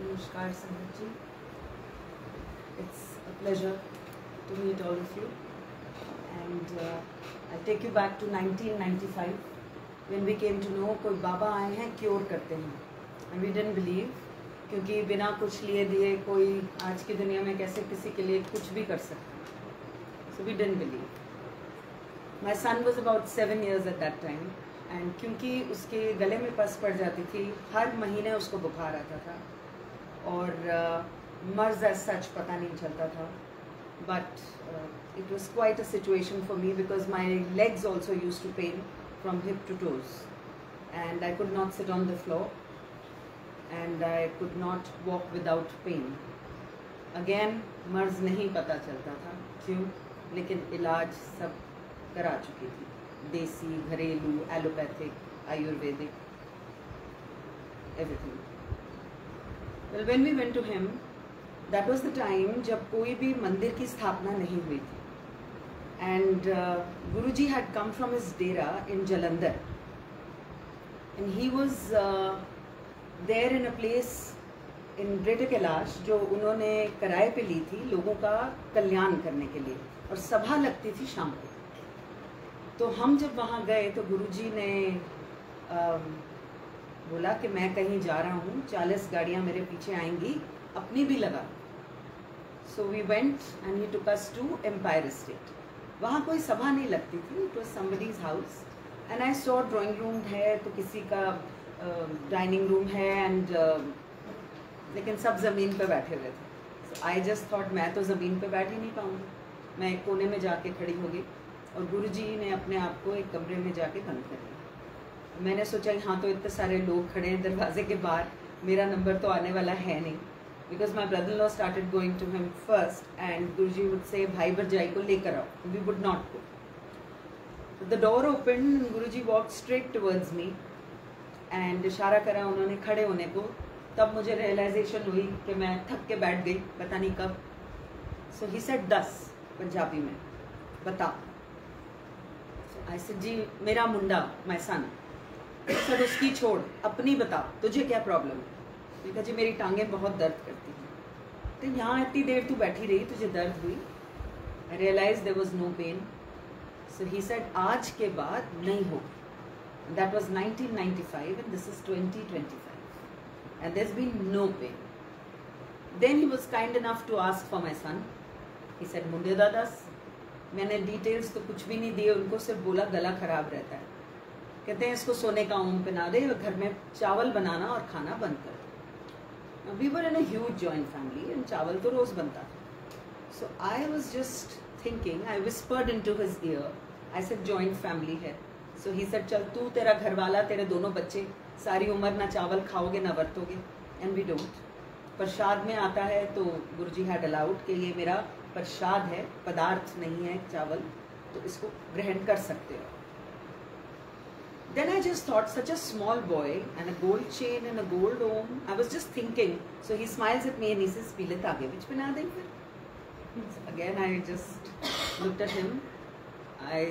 Namaskar Sangat ji. It's a pleasure to meet all of you, and I'll take you back to 1995 when we came to know कोई बाबा आए हैं cure करते हैं, and we didn't believe क्योंकि बिना कुछ लिए दिए कोई आज की दुनिया में कैसे किसी के लिए कुछ भी कर सकता है. So we didn't believe. My son was about 7 years at that time, and क्योंकि उसके गले में पस पड़ जाती थी, हर महीने उसको बुखार आता था और मर्ज एज सच पता नहीं चलता था. But it was quite a situation for me because my legs also used to pain from hip to toes, and I could not sit on the floor, and I could not walk without pain. Again, मर्ज नहीं पता चलता था क्यों, लेकिन इलाज सब करा चुकी थी, देसी, घरेलू, allopathic, Ayurvedic, everything. Well, when we went to him, that was the time जब कोई भी मंदिर की स्थापना नहीं हुई थी, and Guruji had come from his dera in Jalandhar, and he was there in a place in Greater Kailash जो उन्होंने किराए पे ली थी लोगों का कल्याण करने के लिए, और सभा लगती थी शाम को. तो हम जब वहाँ गए तो गुरुजी ने बोला कि मैं कहीं जा रहा हूँ, 40 गाड़ियाँ मेरे पीछे आएंगी, अपनी भी लगा. So we went and he took us to Empire Estate. वहाँ कोई सभा नहीं लगती थी, it was somebody's house, and I saw drawing room है तो किसी का डाइनिंग रूम है, एंड लेकिन सब ज़मीन पे बैठे हुए थे. सो आई जस्ट थॉट मैं तो ज़मीन पे बैठ ही नहीं पाऊँगी. मैं एक कोने में जाके खड़ी हो गई और गुरुजी ने अपने आप को एक कमरे में जाके बंद कर लिया. मैंने सोचा हाँ तो इतने सारे लोग खड़े हैं दरवाजे के बाहर, मेरा नंबर तो आने वाला है नहीं, because my brother law started going to him first and Guruji would say भाई भरजाई को लेकर आओ. We would not go. The door open, Guruji walk straight towards me and इशारा करा उन्होंने खड़े होने को. तब मुझे रियलाइजेशन हुई कि मैं थक के बैठ गई, पता नहीं कब. सो ही सेड 10 पंजाबी में, बता. आई सेड जी मेरा मुंडा, माय सन. सर उसकी छोड़, अपनी बता, तुझे क्या प्रॉब्लम है. देखा जी मेरी टांगें बहुत दर्द करती हैं. तो यहाँ इतनी देर तू बैठी रही, तुझे दर्द हुई. I realise there was no pain. So he said आज के बाद नहीं हो. That was 1995 and this is 2025 and there has been no pain. Then he was kind enough to ask for my son. He said मुंडे दादास. मैंने details तो कुछ भी नहीं दिए उनको, सिर्फ बोला गला खराब रहता है. कहते हैं इसको सोने का ओम पहना दे और घर में चावल बनाना और खाना बंद कर दो. We were in a huge joint family and चावल तो रोज बनता था. So I was just thinking, I whispered into his ear, I said joint family है. सो ही सेड चल तू, तेरा घर वाला, तेरे दोनों बच्चे सारी उम्र ना चावल खाओगे ना बरतोगे, एंड वी डोंट. प्रसाद में आता है तो गुरुजी हैड अलाउड कि ये मेरा प्रसाद है, पदार्थ नहीं है चावल, तो इसको ग्रहण कर सकते हो. Then I just thought, such a small boy and a gold chain and a gold om. I was just thinking. So he smiles at me and he says, "पीले तागे विच पहना दें फिर." Again I just looked at him. I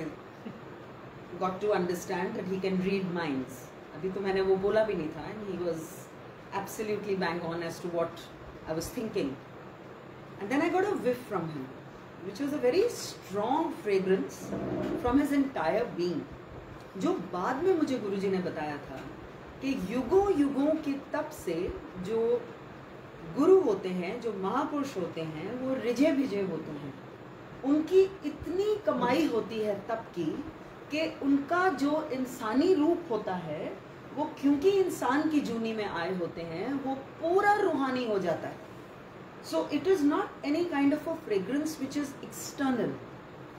got to understand that he can read minds. अभी तो मैंने वो बोला भी नहीं था, and he was absolutely bang on as to what I was thinking. And then I got a whiff from him, which was a very strong fragrance from his entire being. जो बाद में मुझे गुरुजी ने बताया था कि युगों युगों के तप से जो गुरु होते हैं, जो महापुरुष होते हैं, वो रिझे भिजे होते हैं. उनकी इतनी कमाई होती है तप की कि उनका जो इंसानी रूप होता है वो क्योंकि इंसान की जूनी में आए होते हैं, वो पूरा रूहानी हो जाता है. So it is not any kind of a fragrance which is external.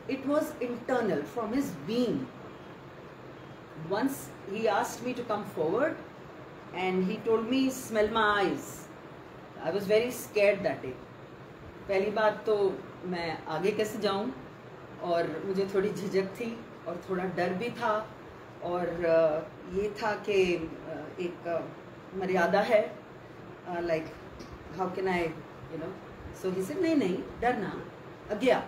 It was internal from his being. Once he asked me to come forward and he told me smell my eyes. I was very scared that day. पहली बात तो मैं आगे कैसे जाऊं, और मुझे थोड़ी झिझक थी और थोड़ा डर भी था, और ये था कि एक मर्यादा है, like how can I, you know. So he said नहीं डरना, अज्ञा.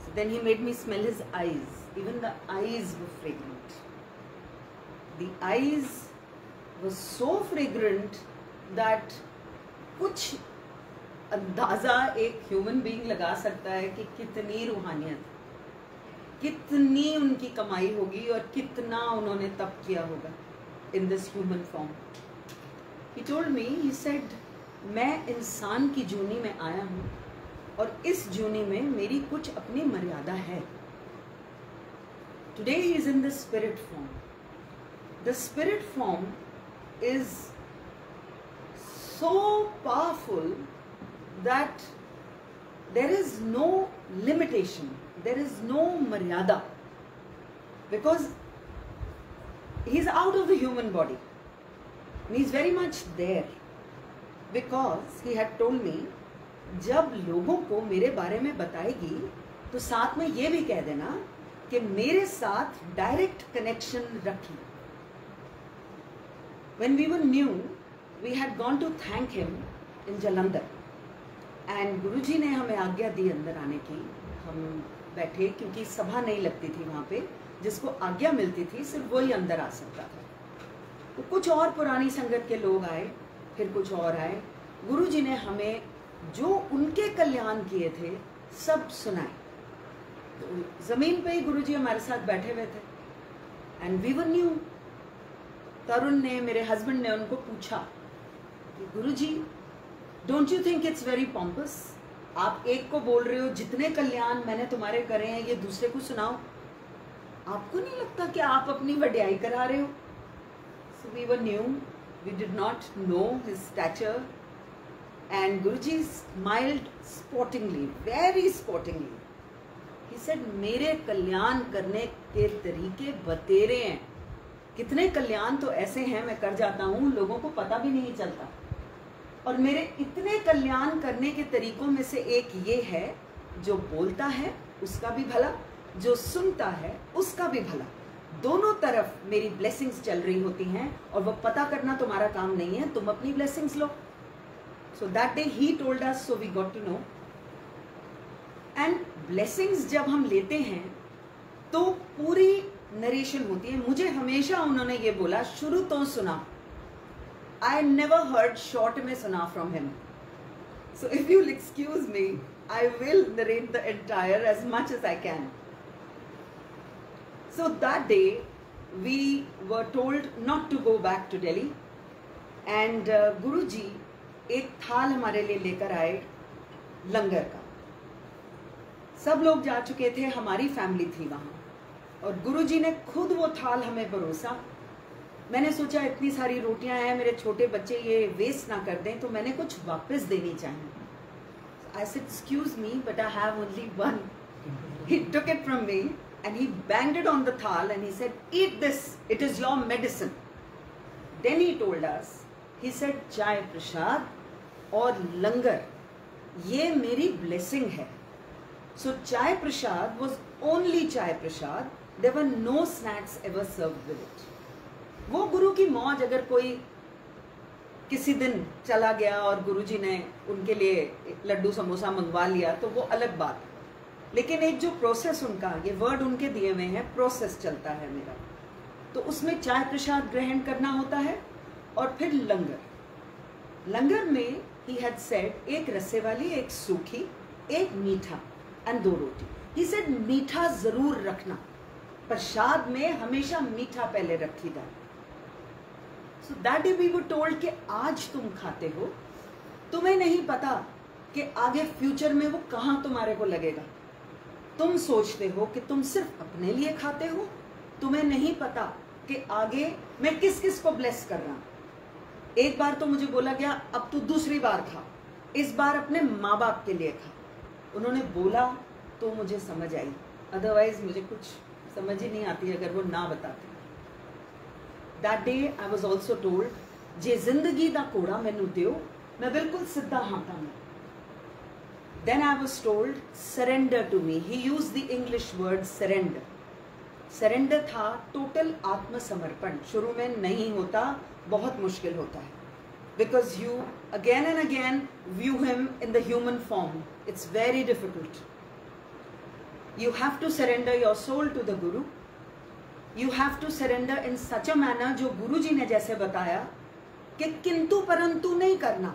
So then he made me smell his eyes. Even the eyes were fragrant. The eyes was so fragrant that कुछ अंदाजा एक ह्यूमन बीइंग लगा सकता है कि कितनी रूहानियत, कितनी उनकी कमाई होगी और कितना उन्होंने तप किया होगा in this human form. He told me, he said, मैं इंसान की जूनी में आया हूँ और इस जूनी में मेरी कुछ अपनी मर्यादा है। Today he is in the spirit form. The spirit form is so powerful that there is no limitation, there is no maryada, because he is out of the human body and he is very much there, because he had told me, जब लोगों को मेरे बारे में बताएगी तो साथ में ये भी कह देना कि मेरे साथ डायरेक्ट कनेक्शन रखी। When we were new, we had gone to thank him in Jalandhar and गुरुजी ने हमें आज्ञा दी अंदर आने की। हम बैठे क्योंकि सभा नहीं लगती थी वहाँ पे, जिसको आज्ञा मिलती थी सिर्फ वही अंदर आ सकता था। तो कुछ और पुरानी संगत के लोग आए, फिर कुछ और आए। गुरुजी ने हमें जो उनके कल्याण किए थे सब सुनाए। तो जमीन पे ही गुरुजी हमारे साथ बैठे हुए थे and we were new. Tarun ने, मेरे हस्बैंड ने उनको पूछा कि Guruji, don't you think it's very pompous? आप एक को बोल रहे हो जितने कल्याण मैंने तुम्हारे करे हैं ये दूसरे को सुनाओ, आपको नहीं लगता कि आप अपनी वड्याई करा रहे हो? So we were new, we did not know his stature and Guruji smiled sportingly, very sportingly. He said, मेरे कल्याण करने के तरीके बतेरे हैं। कितने कल्याण तो ऐसे हैं मैं कर जाता हूँ, लोगों को पता भी नहीं चलता। और मेरे इतने कल्याण करने के तरीकों में से एक ये है, जो बोलता है उसका भी भला, जो सुनता है उसका भी भला, दोनों तरफ मेरी ब्लेसिंग्स चल रही होती हैं और वो पता करना तुम्हारा काम नहीं है, तुम अपनी ब्लेसिंग्स लो। So that day he told us, so we got to know. And blessings जब हम लेते हैं तो पूरी नरेशन होती है। मुझे हमेशा उन्होंने ये बोला, शुरू तो सुना। I never heard short में सुना from him. So if you'll excuse me, I will narrate the entire as much as I can. So that day we were told not to go back to Delhi and Guruji एक थाल हमारे लिए लेकर आए लंगर का। सब लोग जा चुके थे, हमारी फैमिली थी वहाँ, और गुरुजी ने खुद वो थाल हमें परोसा। मैंने सोचा इतनी सारी रोटियां हैं, मेरे छोटे बच्चे ये वेस्ट ना कर दें, तो मैंने कुछ वापस देनी चाहिए। I said, excuse me, but I have only one. He took it from me and he banged it on the thal and he said, eat this, it is your medicine. Then he told us, he said, चाय प्रसाद और लंगर ये मेरी blessing है। So चाय प्रसाद was only चाय प्रसाद, there were no snacks ever served with it. वो गुरु की मौज, अगर कोई किसी दिन चला गया और गुरुजी ने उनके लिए लड्डू समोसा मंगवा लिया तो वो अलग बात है, लेकिन एक जो प्रोसेस उनका, ये वर्ड उनके दिए हुए हैं, प्रोसेस चलता है मेरा, तो उसमें चाय प्रसाद ग्रहण करना होता है और फिर लंगर। लंगर में ही हैड सेड एक रस्से वाली, एक सूखी, एक मीठा एंड 2 रोटी। ही सेड मीठा जरूर रखना, प्रसाद में हमेशा मीठा पहले रखीदा। So that day we were told कि आज तुम खाते हो, तुम्हें नहीं पता कि आगे फ्यूचर में वो कहाँ तुम्हारे को लगेगा। तुम सोचते हो कि तुम सिर्फ अपने लिए खाते हो, तुम्हें नहीं पता कि आगे मैं किस किस को ब्लेस कर रहा हूँ। एक बार तो मुझे बोला गया, अब तू दूसरी बार खा, इस बार अपने माँ बाप के लिए खा। उन्होंने बोला तो मुझे समझ आई, अदरवाइज मुझे कुछ समझ ही नहीं आती अगर वो ना बताते। That day I was also told, जे जिंदगी दा कोड़ा मैनू दियो, मैं बिल्कुल सिद्धा हाँ तांगा। Then I was told, surrender to me. He used the English word surrender. Surrender था total आत्मसमर्पण। शुरू में नहीं होता, बहुत मुश्किल होता है, because you again and again view him in the human form. It's very difficult. You have to surrender your soul to the Guru. You have to surrender in such a manner, जो गुरु जी ने जैसे बताया कि किंतु परंतु नहीं करना,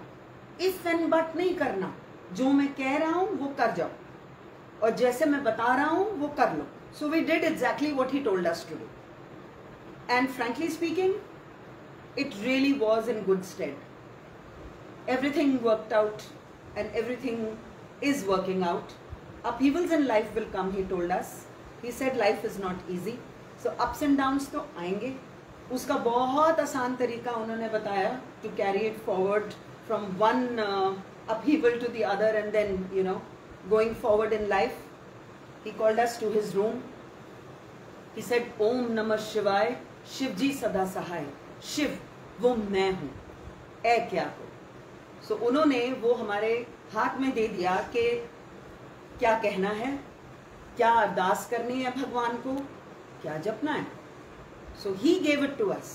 if and but नहीं करना, जो मैं कह रहा हूं वो कर जाओ, और जैसे मैं बता रहा हूं वो कर लो. So we did exactly what he told us to do, and frankly speaking it really was in good stead. Everything worked out and everything is working out. Upheavals in life will come, he told us. He said life is not easy. So ups and downs तो आएंगे. उसका बहुत आसान तरीका उन्होंने बताया to carry it forward from one upheaval to the other and then, you know, going forward in life. He called us to his room. He said, Om Namah Shivaya, Shivji सदा सहाय. शिव वो मैं हूं, ए क्या हो. सो उन्होंने वो हमारे हाथ में दे दिया कि क्या कहना है, क्या अरदास करनी है भगवान को, क्या जपना है. So he gave it to us,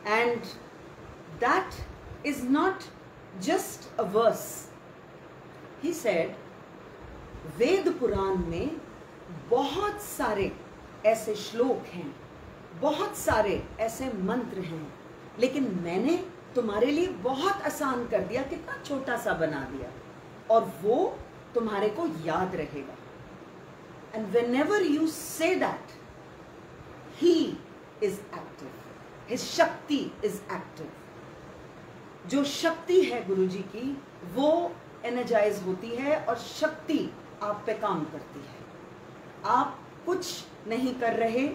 and that is not just a verse. He said वेद पुराण में बहुत सारे ऐसे श्लोक हैं, बहुत सारे ऐसे मंत्र हैं, लेकिन मैंने तुम्हारे लिए बहुत आसान कर दिया, कितना छोटा सा बना दिया, और वो तुम्हारे को याद रहेगा. And whenever you say that, he is active, his शक्ति इज एक्टिव. जो शक्ति है गुरुजी की वो एनर्जाइज होती है, और शक्ति आप पे काम करती है. आप कुछ नहीं कर रहे,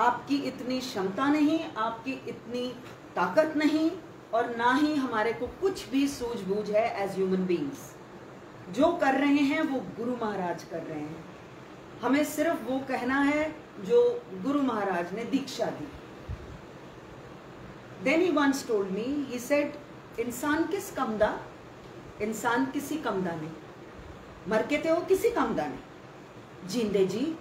आपकी इतनी क्षमता नहीं, आपकी इतनी ताकत नहीं, और ना ही हमारे को कुछ भी सूझबूझ है एज ह्यूमन बीइंग्स. जो कर रहे हैं वो गुरु महाराज कर रहे हैं. हमें सिर्फ वो कहना है जो गुरु महाराज ने दीक्षा दी. Then he once told me, he said इंसान किस कमदा, इंसान किसी कमदा नहीं, मर के ते हो किसी कमदा नहीं. जींदे जी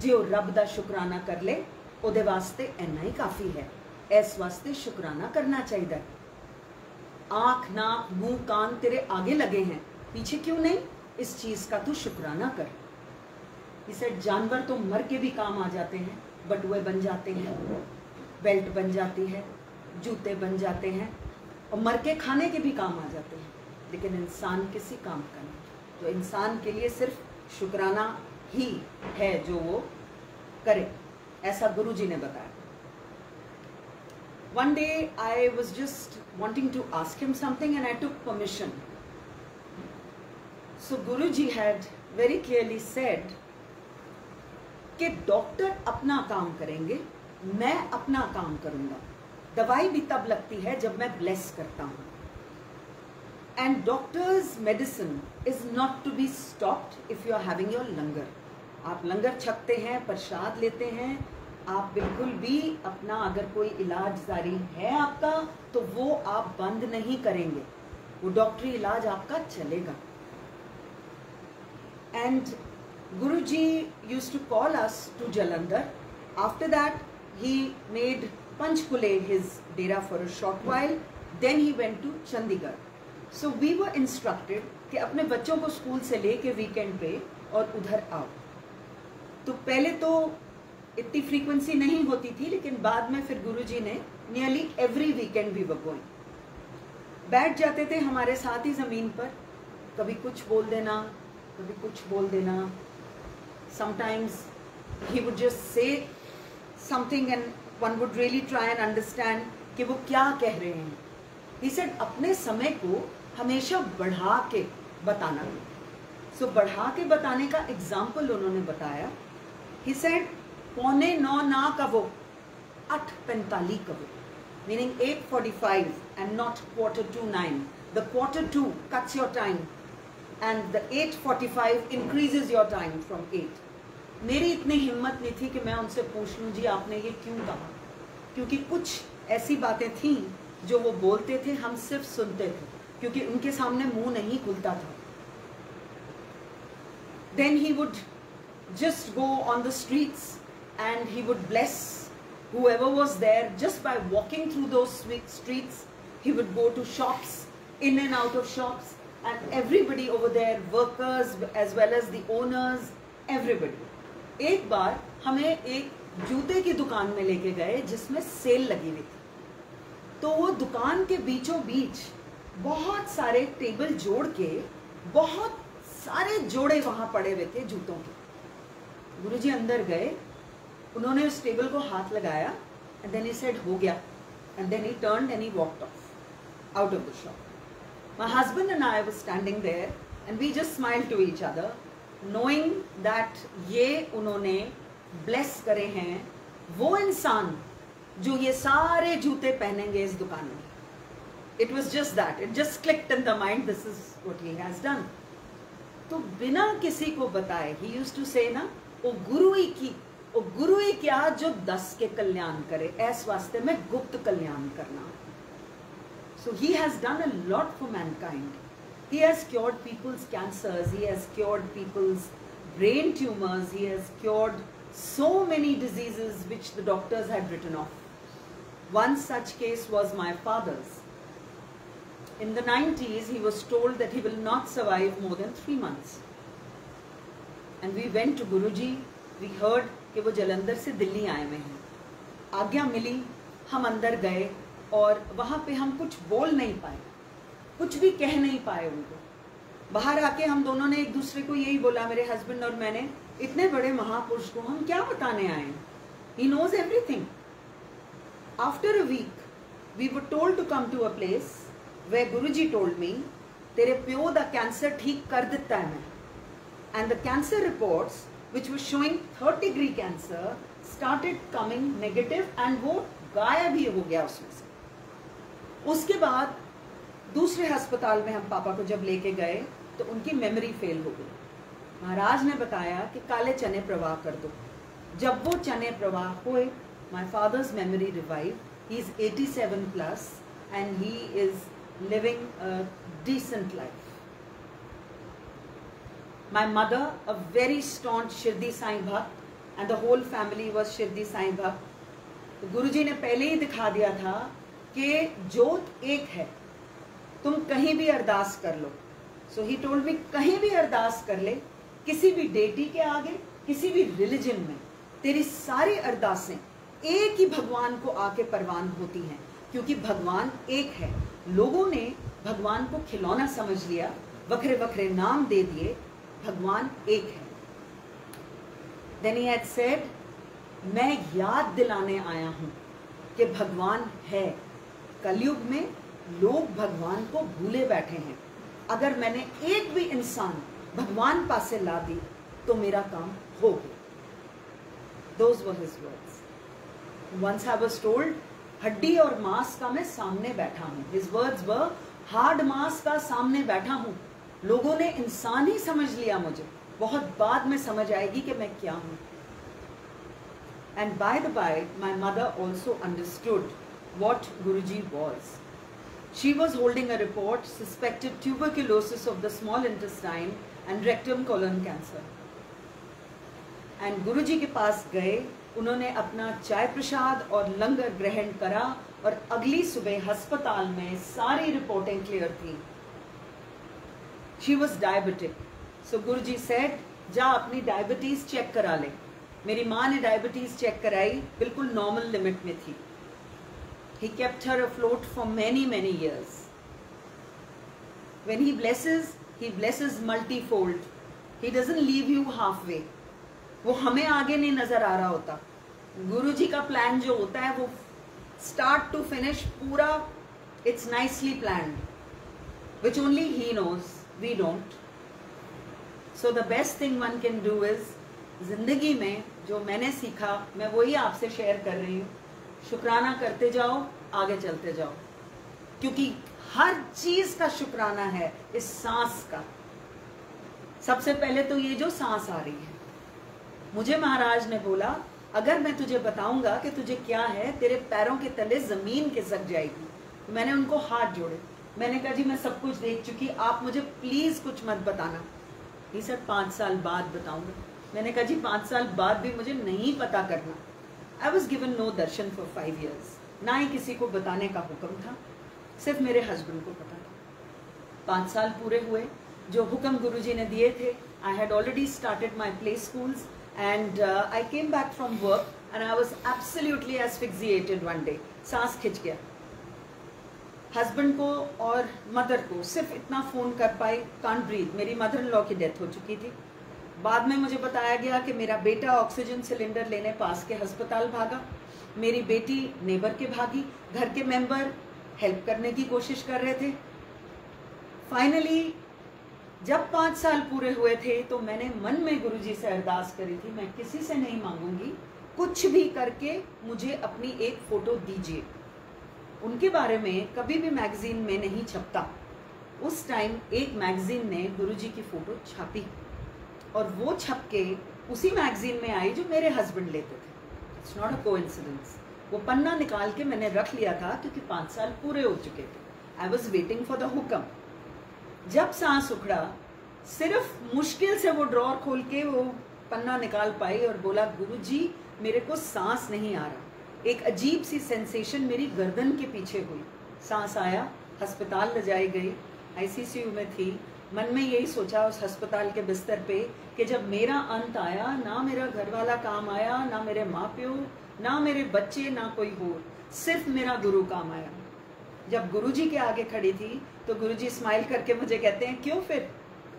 जो रब दा शुकराना कर ले, ਉਹਦੇ वास्ते इन्ना ही काफ़ी है. इस वास्ते शुक्राना करना चाहिए. आँख नाक मुंह कान तेरे आगे लगे हैं, पीछे क्यों नहीं, इस चीज़ का तू शुक्राना कर. इसे जानवर तो मर के भी काम आ जाते हैं, बटुए बन जाते हैं, बेल्ट बन जाती है, जूते बन जाते हैं, और मर के खाने के भी काम आ जाते हैं, लेकिन इंसान किसी काम का नहीं. तो इंसान के लिए सिर्फ शुक्राना ही है जो वो करे, ऐसा गुरुजी ने बताया. One day I was just wanting to ask him something and I took permission. So Guruji had very clearly said कि डॉक्टर अपना काम करेंगे, मैं अपना काम करूंगा. दवाई भी तब लगती है जब मैं ब्लेस करता हूँ. And doctor's medicine is not to be stopped if you are having your langar. आप लंगर छकते हैं, प्रसाद लेते हैं, आप बिल्कुल भी अपना अगर कोई इलाज जारी है आपका तो वो आप बंद नहीं करेंगे, वो डॉक्टरी इलाज आपका चलेगा. And Guruji used to call us to Jalandhar. After that he made Panchkula his dera for a short while. Then he went to Chandigarh. So we were instructed कि अपने बच्चों को स्कूल से लेके वीकेंड पे और उधर आओ. तो पहले तो इतनी फ्रीक्वेंसी नहीं होती थी, लेकिन बाद में फिर गुरुजी ने nearly every weekend we were going. बैठ जाते थे हमारे साथ ही ज़मीन पर, कभी कुछ बोल देना, कभी कुछ बोल देना. Sometimes he would just say something and one would really try and understand कि वो क्या कह रहे हैं. ही सेड अपने समय को हमेशा बढ़ा के बताना. सो बढ़ा के बताने का एग्जाम्पल उन्होंने बताया. ही सेड 8:45 ना कहो, 8:45 कहो, meaning 8:45 and not 8:45. The 8:45 cuts your time and the 8:45 increases your time from 8. मेरी इतनी हिम्मत नहीं थी कि मैं उनसे पूछ लूँ जी आपने ये क्यों कहा, क्योंकि कुछ ऐसी बातें थीं जो वो बोलते थे, हम सिर्फ सुनते थे, क्योंकि उनके सामने मुंह नहीं खुलता था. Then he would just go on the streets and he would bless whoever was there just by walking through those streets. He would go to shops, in and out of shops, and everybody over there, workers as well as the owners, everybody. एक बार हमें एक जूते की दुकान में लेके गए जिसमें सेल लगी हुई थी. तो वो दुकान के बीचों बीच बहुत सारे टेबल जोड़ के बहुत सारे जोड़े वहां पड़े हुए थे जूतों के। गुरुजी अंदर गए, उन्होंने उस टेबल को हाथ लगाया एंड देन ही सेड हो गया, and then he turned and he walked off out of the shop. My husband and I were standing there and we just smiled to each other, knowing that ये उन्होंने bless करे हैं वो इंसान जो ये सारे जूते पहनेंगे इस दुकान में। It was just that. It just clicked in the mind, this is what he has done. तो बिना किसी को बताए, he used to say ना, ओ गुरु ही क्या जो 10 के कल्याण करे, ऐस वास्ते में गुप्त कल्याण करना। So he has done a lot for mankind. He has cured people's cancers, he has cured people's brain tumors, he has cured so many diseases which the doctors had written off. One such case was my father's. In the 90s, he was told that he will not survive more than 3 months. And we went to Guruji. We heard कि वो जलंधर से दिल्ली आए हुए हैं। आज्ञा मिली, हम अंदर गए और वहाँ पे हम कुछ बोल नहीं पाए, कुछ भी कह नहीं पाए उनको। बाहर आके हम दोनों ने एक दूसरे को यही बोला, मेरे हस्बैंड और मैंने, इतने बड़े महापुरुष को हम क्या बताने आए हैं? He knows everything. After a week, we were told to come to a place where Guruji told me, तेरे प्यो दा कैंसर ठीक कर देता है मैं। And the cancer reports, which were showing 3rd degree cancer, started coming negative and वो गायब ही हो गया उसमें से। उसके बाद दूसरे अस्पताल में हम पापा को जब लेके गए तो उनकी मेमोरी फेल हो गई। महाराज ने बताया कि काले चने प्रवाह कर दो। जब वो चने प्रवाह हुए, my father's memory revived. He is 87 plus and he is living a decent life. My mother, a very staunch Shirdi Sai Bhakt, and the whole family was Shirdi Sai Bhakt. तो गुरुजी ने पहले ही दिखा दिया था कि जोत एक है, तुम कहीं भी अरदास कर लो। So he told me, कहीं भी अरदास कर ले, किसी भी डेटी के आगे, किसी भी रिलीजन में, तेरी सारी अरदासें एक ही भगवान को आके परवान होती हैं, क्योंकि भगवान एक है। लोगों ने भगवान को खिलौना समझ लिया, वखरे वखरे नाम दे दिए, भगवान एक है। Then he had said, मैं याद दिलाने आया हूँ कि भगवान है। कलयुग में लोग भगवान को भूले बैठे हैं। अगर मैंने एक भी इंसान भगवान पासे ला दी तो मेरा काम हो गया। Those were his words. Once I was told, हड्डी और मांस का मैं सामने बैठा हूँ। His words were, हार्ड मांस का सामने बैठा हूँ। लोगों ने इंसान ही समझ लिया मुझे, बहुत बाद में समझ आएगी कि मैं क्या हूँ। And by the by, my mother also understood what Guruji was. She was holding a report, suspected tuberculosis of the small intestine and rectum colon cancer. And Guruji के पास गए, उन्होंने अपना चाय प्रसाद और लंगर ग्रहण करा और अगली सुबह अस्पताल में सारी रिपोर्टें क्लियर थी। She was diabetic. So Guruji said, जा अपनी डायबिटीज चेक करा ले। मेरी माँ ने डायबिटीज चेक कराई, बिल्कुल नॉर्मल लिमिट में थी। He kept her afloat for many years. When he blesses multifold. He doesn't leave you halfway. वो हमें आगे नहीं नजर आ रहा होता। गुरुजी का प्लान जो होता है वो स्टार्ट टू फिनिश पूरा, it's nicely planned, which only he knows, we don't. So the best thing one can do is, जिंदगी में जो मैंने सीखा मैं वही आपसे शेयर कर रही हूँ। शुक्राना करते जाओ, आगे चलते जाओ, क्योंकि हर चीज का शुक्राना है। इस सांस का सबसे पहले तो ये जो सांस आ रही है, मुझे महाराज ने बोला अगर मैं तुझे बताऊंगा कि तुझे क्या है, तेरे पैरों के तले जमीन खिसक जाएगी। तो मैंने उनको हाथ जोड़े, मैंने कहा जी मैं सब कुछ देख चुकी, आप मुझे प्लीज कुछ मत बताना। ये सर 5 साल बाद बताऊंगा। मैंने कहा जी 5 साल बाद भी मुझे नहीं पता करना। I was given no darshan for 5 years, ना ही किसी को बताने का हुक्म था, सिर्फ मेरे हस्बैंड को पता था। 5 साल पूरे हुए, जो हुक्म गुरुजी ने दिए थे, I had already started my play schools and I came back from work and I was absolutely asphyxiated one day. सांस खिंच गया। हस्बैंड को और मदर को सिर्फ इतना फ़ोन कर पाई, कांट ब्रीथ। मेरी मदर इन लॉ की डेथ हो चुकी थी। बाद में मुझे बताया गया कि मेरा बेटा ऑक्सीजन सिलेंडर लेने पास के अस्पताल भागा, मेरी बेटी नेबर के भागी, घर के मेंबर हेल्प करने की कोशिश कर रहे थे। फाइनली जब 5 साल पूरे हुए थे तो मैंने मन में गुरुजी से अरदास करी थी, मैं किसी से नहीं मांगूंगी, कुछ भी करके मुझे अपनी एक फ़ोटो दीजिए। उनके बारे में कभी भी मैगजीन में नहीं छपता। उस टाइम एक मैगजीन ने गुरुजी की फ़ोटो छापी और वो छप के उसी मैगजीन में आई जो मेरे हस्बैंड लेते थे। It's not a coincidence. वो पन्ना निकाल के मैंने रख लिया था क्योंकि 5 साल पूरे हो चुके थे। I was waiting for the हुक्म। जब सांस उखड़ा, सिर्फ मुश्किल से वो ड्रॉर खोल के वो पन्ना निकाल पाई और बोला, गुरुजी मेरे को सांस नहीं आ रहा। एक अजीब सी सेंसेशन मेरी गर्दन के पीछे हुई। सांस आया, अस्पताल ले जाई गई, आईसीयू में थी। मन में यही सोचा उस अस्पताल के बिस्तर पे कि जब मेरा अंत आया, ना मेरा घर वाला काम आया, ना मेरे माँ प्यो, ना मेरे बच्चे, ना कोई और, सिर्फ मेरा गुरु काम आया। जब गुरुजी के आगे खड़ी थी तो गुरुजी स्माइल करके मुझे कहते हैं, क्यों फिर?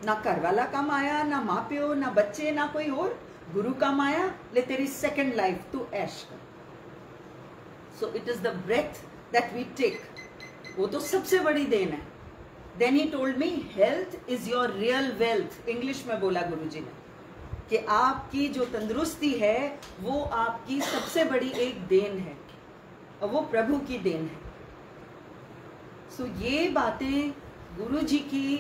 ना घर वाला काम आया, ना माँ प्यो, ना बच्चे, ना कोई और, गुरु काम आया, ले तेरी सेकंड लाइफ तू ऐश कर। So it is the breath that we take. वो तो सबसे बड़ी देन है। Then he told me, health is your real wealth. English में बोला गुरुजी ने कि आपकी जो तंदुरुस्ती है वो आपकी सबसे बड़ी एक देन है और वो प्रभु की देन है। सो ये बातें गुरुजी की,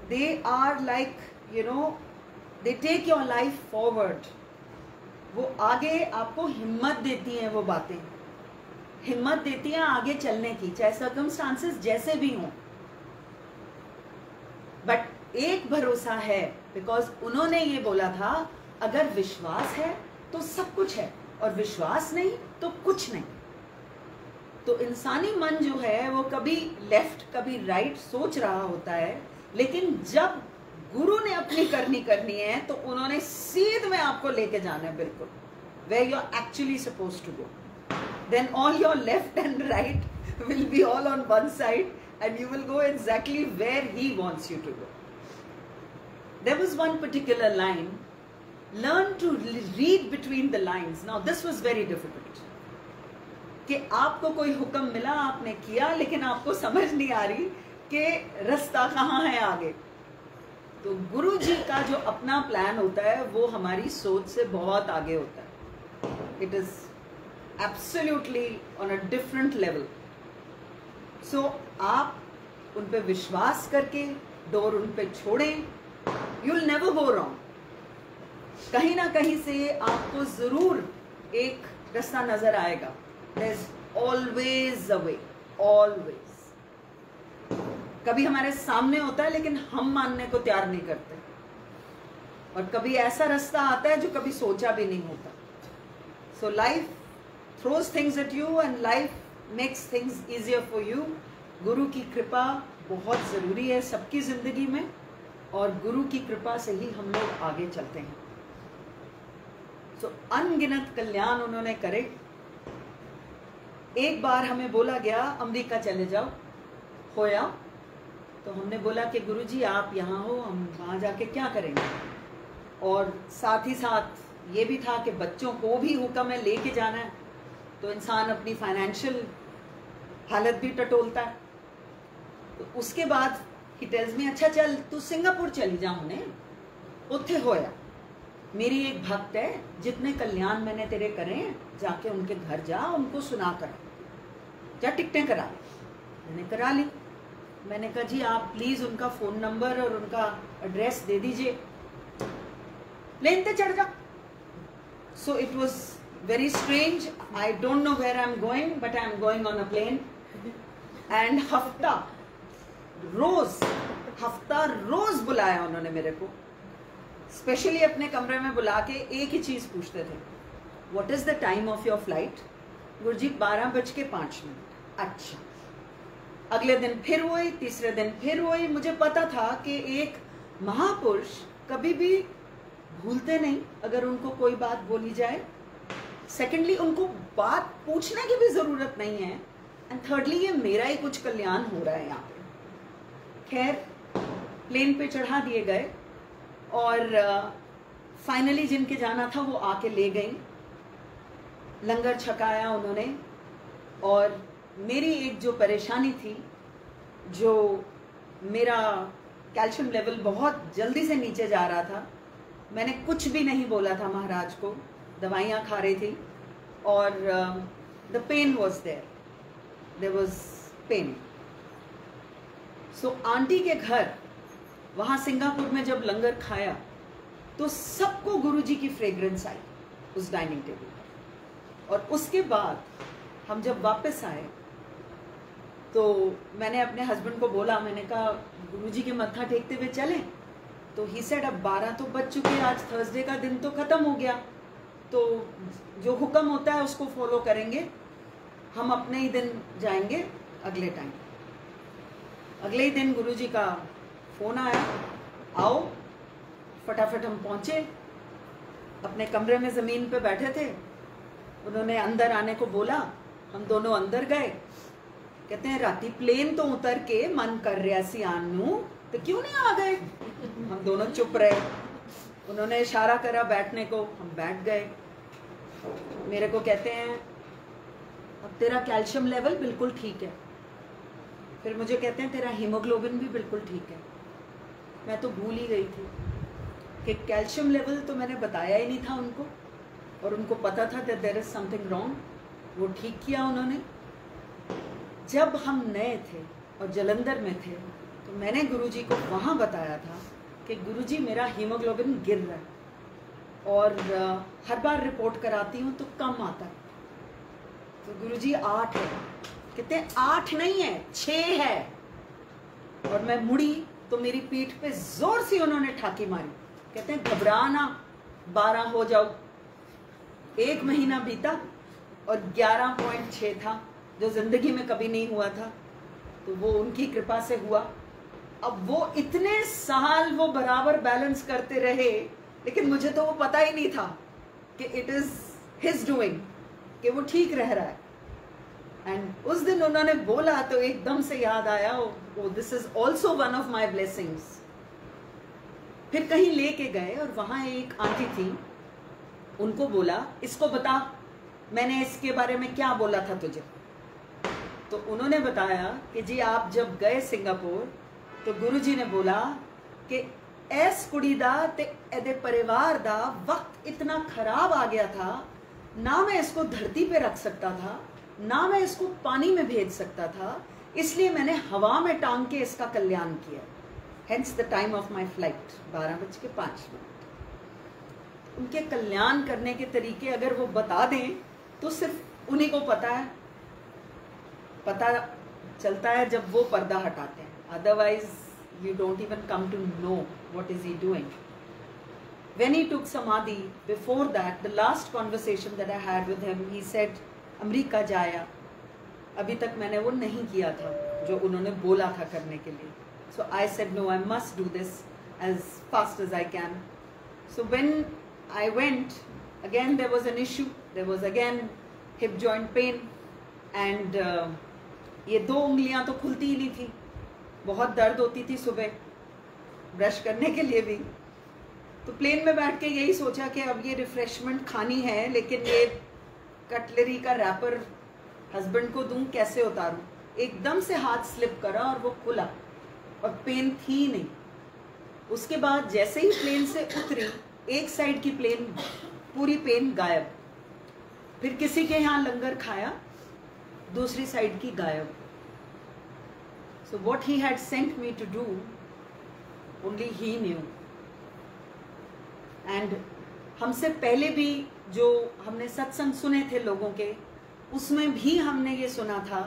they are like they take your life forward. वो आगे आपको हिम्मत देती हैं, वो बातें हिम्मत देती हैं आगे चलने की, चाहे सर्कमस्टांसेस जैसे भी हों। बट एक भरोसा है, बिकॉज उन्होंने ये बोला था, अगर विश्वास है तो सब कुछ है और विश्वास नहीं तो कुछ नहीं। तो इंसानी मन जो है वो कभी लेफ्ट कभी राइट सोच रहा होता है, लेकिन जब गुरु ने अपनी करनी है तो उन्होंने सीध में आपको लेके जाना है, बिल्कुल where you are actually supposed to go. Then all your left and right will be all on one side and you will go exactly where he wants you to go. There was one particular line, learn to read between the lines. Now this was very difficult. कि आपको कोई हुक्म मिला, आपने किया, लेकिन आपको समझ नहीं आ रही कि रास्ता कहाँ है आगे। तो गुरु जी का जो अपना प्लान होता है वो हमारी सोच से बहुत आगे होता है। It is absolutely on a different level. सो आप उन पे विश्वास करके डोर उन पे छोड़ें, you will never go wrong. कहीं ना कहीं से आपको जरूर एक रास्ता नजर आएगा। There is always a way, always. कभी हमारे सामने होता है लेकिन हम मानने को तैयार नहीं करते, और कभी ऐसा रास्ता आता है जो कभी सोचा भी नहीं होता। So life throws things at you and life makes things easier for you. गुरु की कृपा बहुत ज़रूरी है सबकी ज़िंदगी में, और गुरु की कृपा से ही हम लोग आगे चलते हैं। सो अनगिनत कल्याण उन्होंने करे। एक बार हमें बोला गया अमेरिका चले जाओ, होया। तो हमने बोला कि गुरुजी आप यहाँ हो, हम वहाँ जाके क्या करेंगे। और साथ ही साथ ये भी था कि बच्चों को भी हुक्म है लेके जाना है, तो इंसान अपनी फाइनेंशियल हालत भी टटोलता है। तो उसके बाद ही टेल्स मी, अच्छा चल तू सिंगापुर चली जा, उन्हें उत्थे होया। मेरी एक भक्त है, जितने कल्याण मैंने तेरे करे जाके उनके घर जा, उनको सुना कर जा, टिकटें करा। मैंने करा ली। मैंने कहा जी आप प्लीज उनका फोन नंबर और उनका एड्रेस दे दीजिए, प्लेन पे चढ़ जा। So it was very strange. I don't know where I am going, but I am going on a plane. And हफ्ता रोज बुलाया उन्होंने मेरे को, स्पेशली अपने कमरे में बुला के एक ही चीज पूछते थे, what is the time of your flight? Guruji 12:05। अच्छा। अगले दिन फिर वही, तीसरे दिन फिर वही। मुझे पता था कि एक महापुरुष कभी भी भूलते नहीं अगर उनको कोई बात बोली जाए। सेकेंडली, उनको बात पूछने की भी जरूरत नहीं है, एंड थर्डली ये मेरा ही कुछ कल्याण हो रहा है यहाँ पे। खैर प्लेन पे चढ़ा दिए गए और फाइनली जिनके जाना था वो आके ले गई, लंगर छकाया उन्होंने। और मेरी एक जो परेशानी थी, जो मेरा कैल्शियम लेवल बहुत जल्दी से नीचे जा रहा था, मैंने कुछ भी नहीं बोला था महाराज को, दवाइयाँ खा रही थी और the pain was there was pain. So aunty के घर वहाँ सिंगापुर में जब लंगर खाया तो सबको गुरुजी की फ्रेग्रेंस आई उस डाइनिंग टेबल पर। और उसके बाद हम जब वापस आए तो मैंने अपने हस्बैंड को बोला, मैंने कहा गुरुजी के मत्था टेकते हुए चलें? तो ही सेड अब 12 तो बज चुके, आज थर्सडे का दिन तो ख़त्म हो गया, तो जो हुक्म होता है उसको फॉलो करेंगे, हम अपने ही दिन जाएंगे अगले टाइम। अगले ही दिन गुरुजी का फ़ोन आया, आओ। फटाफट हम पहुँचे, अपने कमरे में ज़मीन पे बैठे थे, उन्होंने अंदर आने को बोला, हम दोनों अंदर गए। कहते हैं राती प्लेन तो उतर के मन कर रहा सी आनू, तो क्यों नहीं आ गए? हम दोनों चुप रहे। उन्होंने इशारा करा बैठने को, हम बैठ गए। मेरे को कहते हैं अब तेरा कैल्शियम लेवल बिल्कुल ठीक है। फिर मुझे कहते हैं तेरा हीमोग्लोबिन भी बिल्कुल ठीक है। मैं तो भूल ही गई थी कि कैल्शियम लेवल तो मैंने बताया ही नहीं था उनको, और उनको पता था that there is something wrong. वो ठीक किया उन्होंने। जब हम नए थे और जलंधर में थे तो मैंने गुरुजी को वहाँ बताया था कि गुरुजी मेरा हीमोग्लोबिन गिर रहा है और हर बार रिपोर्ट कराती हूँ तो कम आता है। तो गुरुजी 8 है। कहते हैं 8 नहीं है, 6 है। और मैं मुड़ी तो मेरी पीठ पे जोर से उन्होंने ठाकी मारी। कहते हैं घबरा ना, 12 हो जाओ। 1 महीना बीता और 11.6 था, जो जिंदगी में कभी नहीं हुआ था। तो वो उनकी कृपा से हुआ। अब वो इतने साल वो बराबर बैलेंस करते रहे, लेकिन मुझे तो वो पता ही नहीं था कि इट इज हिज डूइंग, कि वो ठीक रह रहा है। एंड उस दिन उन्होंने बोला तो एकदम से याद आया, oh this is also one of my blessings. फिर कहीं लेके गए और वहां एक आंटी थी, उनको बोला इसको बता मैंने इसके बारे में क्या बोला था तुझे। तो उन्होंने बताया कि जी आप जब गए सिंगापुर तो गुरुजी ने बोला कि ऐस कुड़ी दा ते एदे परिवार दा वक्त इतना खराब आ गया था, ना मैं इसको धरती पे रख सकता था, ना मैं इसको पानी में भेज सकता था, इसलिए मैंने हवा में टांग के इसका कल्याण किया। Hence the time of my flight 12:05। उनके कल्याण करने के तरीके अगर वो बता दें तो सिर्फ उन्हीं को पता है, पता चलता है जब वो पर्दा हटाते हैं। Otherwise you don't even come to know what is he doing. When he took samadhi, before that, the last conversation that I had with him, he said, America जाया। अभी तक मैंने वो नहीं किया था जो उन्होंने बोला था करने के लिए। So I said, no, I must do this as fast as I can. So when I went, again there was an issue. There was again hip joint pain, and ये 2 उंगलियां तो खुलती ही नहीं थी, बहुत दर्द होती थी सुबह ब्रश करने के लिए भी। तो प्लेन में बैठ के यही सोचा कि अब ये रिफ्रेशमेंट खानी है, लेकिन ये कटलरी का रैपर हस्बैंड को दूं, कैसे उतारूं। एकदम से हाथ स्लिप करा और वो खुला और पेन थी नहीं। उसके बाद जैसे ही प्लेन से उतरी, एक साइड की प्लेन पूरी पेन गायब। फिर किसी के यहाँ लंगर खाया, दूसरी साइड की गायब। So what he had sent me to do only he knew. And हमसे पहले भी जो हमने सत्संग सुने थे लोगों के, उसमें भी हमने ये सुना था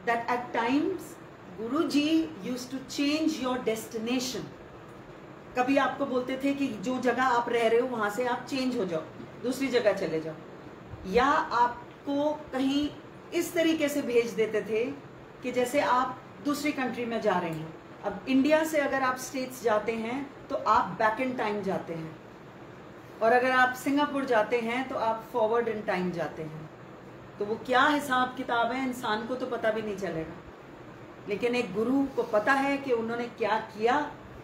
that at times Guruji used to change your destination. कभी आपको बोलते थे कि जो जगह आप रह रहे हो वहां से आप चेंज हो जाओ, दूसरी जगह चले जाओ, या आपको कहीं इस तरीके से भेज देते थे कि जैसे आप दूसरी कंट्री में जा रहे हैं। अब इंडिया से अगर आप स्टेट्स जाते हैं तो आप बैक इन टाइम जाते हैं, और अगर आप सिंगापुर जाते हैं तो आप फॉरवर्ड इन टाइम जाते हैं। तो वो क्या हिसाब किताब है इंसान को तो पता भी नहीं चलेगा, लेकिन एक गुरु को पता है कि उन्होंने क्या किया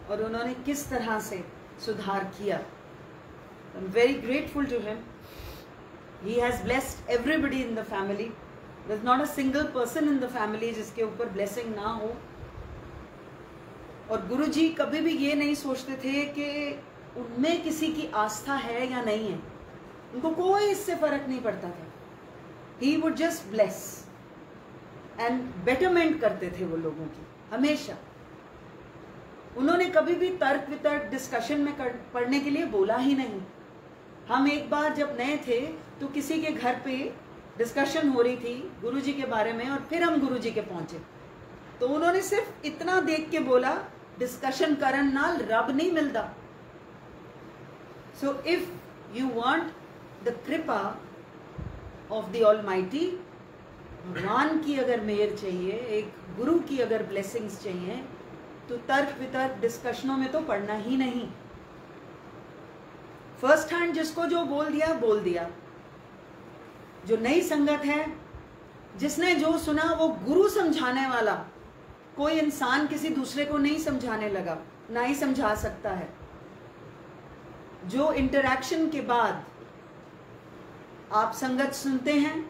और उन्होंने किस तरह से सुधार किया। I am very grateful to him. He has blessed everybody in the family. There is not a single person in the family जिसके ऊपर ब्लेसिंग ना हो। और गुरु जी कभी भी ये नहीं सोचते थे कि उनमें किसी की आस्था है या नहीं है, उनको कोई इससे फर्क नहीं पड़ता था। He would just bless and betterment करते थे वो लोगों की हमेशा। उन्होंने कभी भी तर्क वितर्क डिस्कशन में पढ़ने के लिए बोला ही नहीं। हम एक बार जब नए थे तो किसी के घर पे डिस्कशन हो रही थी गुरुजी के बारे में, और फिर हम गुरुजी के पहुंचे तो उन्होंने सिर्फ इतना देख के बोला, डिस्कशन करन नाल रब नहीं मिलता। So if you want the कृपा ऑफ द ऑलमाइटी, भगवान की अगर मेहर चाहिए, एक गुरु की अगर ब्लेसिंग्स चाहिए, तो तर्क वितर्क डिस्कशनों में तो पढ़ना ही नहीं। फर्स्ट हैंड जिसको जो बोल दिया। जो नई संगत है, जिसने जो सुना वो गुरु समझाने वाला। कोई इंसान किसी दूसरे को नहीं समझाने लगा, ना ही समझा सकता है। जो इंटरैक्शन के बाद आप संगत सुनते हैं,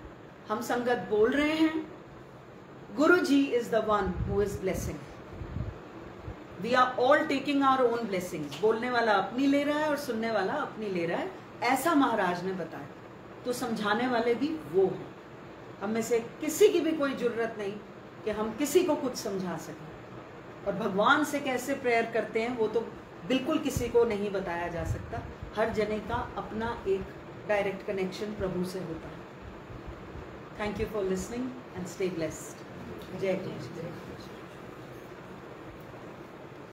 हम संगत बोल रहे हैं, Guru ji is the one who is blessing. We are all taking our own blessings. बोलने वाला अपनी ले रहा है और सुनने वाला अपनी ले रहा है, ऐसा महाराज ने बताया। तो समझाने वाले भी वो हैं। हम में से किसी की भी कोई जरूरत नहीं कि हम किसी को कुछ समझा सकें। और भगवान से कैसे प्रेयर करते हैं वो तो बिल्कुल किसी को नहीं बताया जा सकता। हर जने का अपना एक डायरेक्ट कनेक्शन प्रभु से होता है। Thank you for listening and stay blessed. जय गुरु।